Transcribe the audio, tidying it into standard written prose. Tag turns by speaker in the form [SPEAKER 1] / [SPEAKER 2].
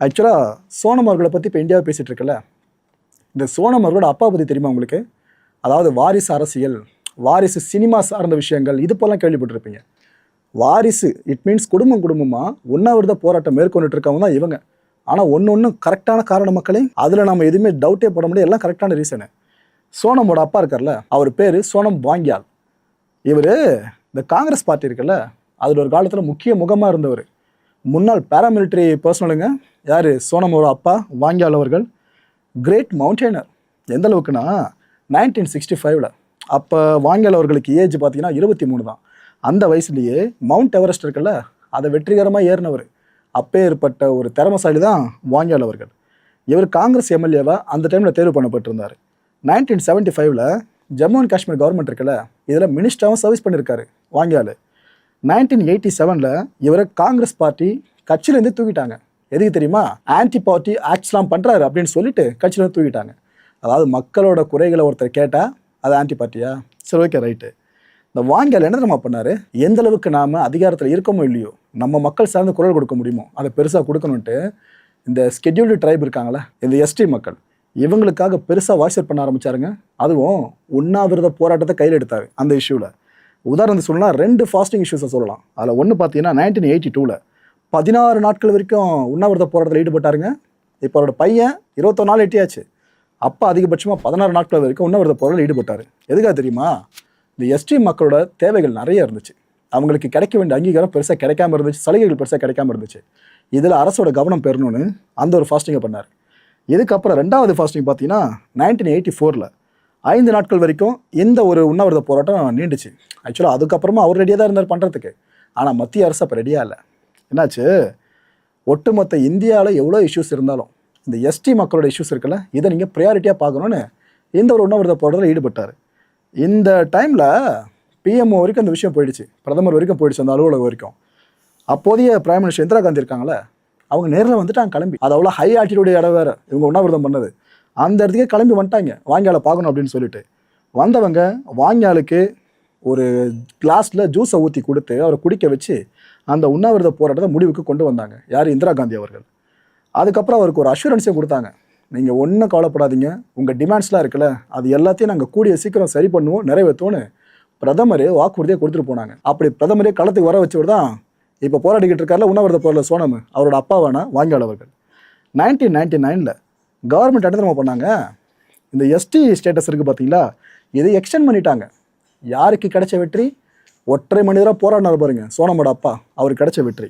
[SPEAKER 1] ஆக்சுவலாக சோனம் அவர்களை பற்றி இப்போ இந்தியாவை பேசிகிட்டு இருக்கல, இந்த சோனம் அவர்களோட அப்பா பற்றி தெரியுமா உங்களுக்கு? அதாவது வாரிசு அரசியல், வாரிசு சினிமா சார்ந்த விஷயங்கள், இது போலாம் கேள்விப்பட்டிருப்பீங்க. வாரிசு இட் மீன்ஸ் குடும்பமாக உண்ணாவிரத போராட்டம் மேற்கொண்டுட்டு இருக்கவங்க தான் இவங்க. ஆனால் ஒன்று கரெக்டான காரணம் மக்களே, அதில் நம்ம எதுவுமே டவுட்டே போட முடியாது, எல்லாம் கரெக்டான ரீசனு. சோனமோட அப்பா இருக்கார்ல, அவர் பேர் சோனம் வாங்கியால். இவர் இந்த காங்கிரஸ் பார்ட்டி இருக்குல்ல, அதில் ஒரு காலத்தில் முக்கிய முகமாக இருந்தவர். முன்னாள் பேராமிலிட்டரி பர்சனலுங்க. யார்? சோனமோட அப்பா வாங்கியால் அவர்கள். கிரேட் மவுண்டெய்னர். எந்த அளவுக்குன்னா 1965 அப்போ வாங்கியால் அவர்களுக்கு ஏஜ் பார்த்தீங்கன்னா 23 தான். அந்த வயசுலேயே மவுண்ட் எவரெஸ்ட் இருக்குல்ல, அதை வெற்றிகரமாக ஏறினவர். அப்பேற்பட்ட ஒரு திறமசாலி தான் வாங்கியால் அவர்கள். இவர் காங்கிரஸ் எம்எல்ஏவாக அந்த டைமில் தேர்வு பண்ணப்பட்டிருந்தார். 1975 ஜம்மு அண்ட் காஷ்மீர் கவர்மெண்ட் இருக்குல்ல, இதில் மினிஸ்டராகவும் சர்வீஸ் பண்ணியிருக்காரு வாங்கியால். 1987 இவரை காங்கிரஸ் பார்ட்டி கட்சியிலேருந்து தூக்கிட்டாங்க. எதுக்கு தெரியுமா? ஆன்டி பார்ட்டி ஆக்ட்ஸ்லாம் பண்ணுறாரு அப்படின்னு சொல்லிட்டு கட்சியிலேருந்து தூக்கிட்டாங்க. அதாவது மக்களோட குறைகளை ஒருத்தர் கேட்டால் அது ஆன்டி பார்ட்டியா? சரி, ஓகே, ரைட்டு. இந்த வாங்கியால் என்ன நம்ம பண்ணார்? எந்த அளவுக்கு நாம் அதிகாரத்தில் இருக்கமோ இல்லையோ, நம்ம மக்கள் சார்ந்து குரல் கொடுக்க முடியுமோ அதை பெருசாக கொடுக்கணுன்ட்டு இந்த ஸ்கெட்யூல்டு ட்ரைப் இருக்காங்களே, இந்த எஸ்டி மக்கள், இவங்களுக்காக பெருசாக வாய்ஸ் பண்ண ஆரம்பித்தாருங்க. அதுவும் உண்ணாவிரத போராட்டத்தை கையில் எடுத்தார். அந்த இஷ்யூவில் உதாரணத்துக்கு சொல்லலாம், 2 ஃபாஸ்டிங் இஷ்யூஸை சொல்லலாம். அதில் ஒன்று பார்த்தீங்கன்னா 1982 16 நாட்கள் வரைக்கும் உண்ணாவிரத போராட்டத்தில் ஈடுபட்டாருங்க. இப்போ அவரோட பையன் 21 நாள் எட்டியாச்சு. அப்போ அதிகபட்சமாக 16 நாட்கள் வரைக்கும் உண்ணாவிரத போராட்டத்தில் ஈடுபட்டார். எதுக்காக தெரியுமா? இந்த எஸ்டி மக்களோட தேவைகள் நிறைய இருந்துச்சு. அவங்களுக்கு கிடைக்க வேண்டிய அங்கீகாரம் பெருசாக கிடைக்காம இருந்துச்சு, சலுகைகள் பெருசாக கிடைக்காம இருந்துச்சு. இதில் அரசோட கவனம் பெறணும்னு அந்த ஒரு ஃபாஸ்டிங்கை பண்ணார். இதுக்கப்புறம் 2வது ஃபாஸ்டிங் பார்த்தீங்கன்னா 1984 5 நாட்கள் வரைக்கும் இந்த ஒரு உண்ணாவிரத போராட்டம் நீண்டுச்சு. ஆக்சுவலாக அதுக்கப்புறமா அவர் ரெடியாக தான் இருந்தார் பண்ணுறதுக்கு. ஆனால் மத்திய அரசு அப்போ ரெடியாக இல்லை. என்னாச்சு? ஒட்டுமொத்த இந்தியாவில் எவ்வளோ இஷ்யூஸ் இருந்தாலும் இந்த எஸ்டி மக்களோட இஷ்யூஸ் இருக்குல்ல, இதை நீங்கள் ப்ரையாரிட்டியாக பார்க்கணுன்னு இந்த ஒரு உண்ணாவிரத போராட்டத்தில் ஈடுபட்டார். இந்த டைமில் பிஎம்ஓ வரைக்கும் அந்த விஷயம் போயிடுச்சு, பிரதமர் வரைக்கும் போயிடுச்சு, அந்த அலுவலகம் வரைக்கும். அப்போதைய பிரைம் மினிஸ்டர் இந்திரா காந்தி இருக்காங்களே, அவங்க நேரில் வந்துட்டாங்க கிளம்பி. அது அவ்வளோ ஹை ஆட்டிடியூட் இடம் வேறு, இவங்க உண்ணாவிரதம் பண்ணது. அந்த இடத்துக்கே கிளம்பி வந்துட்டாங்க வாங்கியாலை பார்க்கணும் அப்படின்னு சொல்லிட்டு. வந்தவங்க வாங்கியாலுக்கு ஒரு கிளாஸில் ஜூஸை ஊற்றி கொடுத்து அவரை குடிக்க வச்சு அந்த உண்ணாவிரத போராட்டத்தை முடிவுக்கு கொண்டு வந்தாங்க. யார்? இந்திரா காந்தி அவர்கள். அதுக்கப்புறம் அவருக்கு ஒரு அஷூரன்ஸையும் கொடுத்தாங்க. நீங்கள் ஒன்றும் கவலைப்படாதீங்க, உங்கள் டிமாண்ட்ஸ்லாம் இருக்குல்ல, அது எல்லாத்தையும் நாங்கள் கூடிய சீக்கிரம் சரி பண்ணுவோம், நிறைவேற்றுவோன்னு பிரதமரே வாக்குறுதியை கொடுத்துட்டு போனாங்க. அப்படி பிரதமரே களத்துக்கு வர வச்சவர் தான் இப்போ போராடிக்கிட்டு இருக்காருல உண்ணாவிரத போராட்ட சோனம், அவரோட அப்பாவான வாங்கியால் அவர்கள். 1999 கவர்மெண்ட் என்ன தெரியுமா பண்ணாங்க? இந்த எஸ்டி ஸ்டேட்டஸ் இருக்குது பார்த்தீங்களா, இதை எக்ஸ்டெண்ட் பண்ணிட்டாங்க. யாருக்கு கிடைச்ச வெற்றி? ஒற்றை மனிதராக போராடினார் பாருங்க, சோனமோட அப்பா, அவருக்கு கிடைச்ச வெற்றி.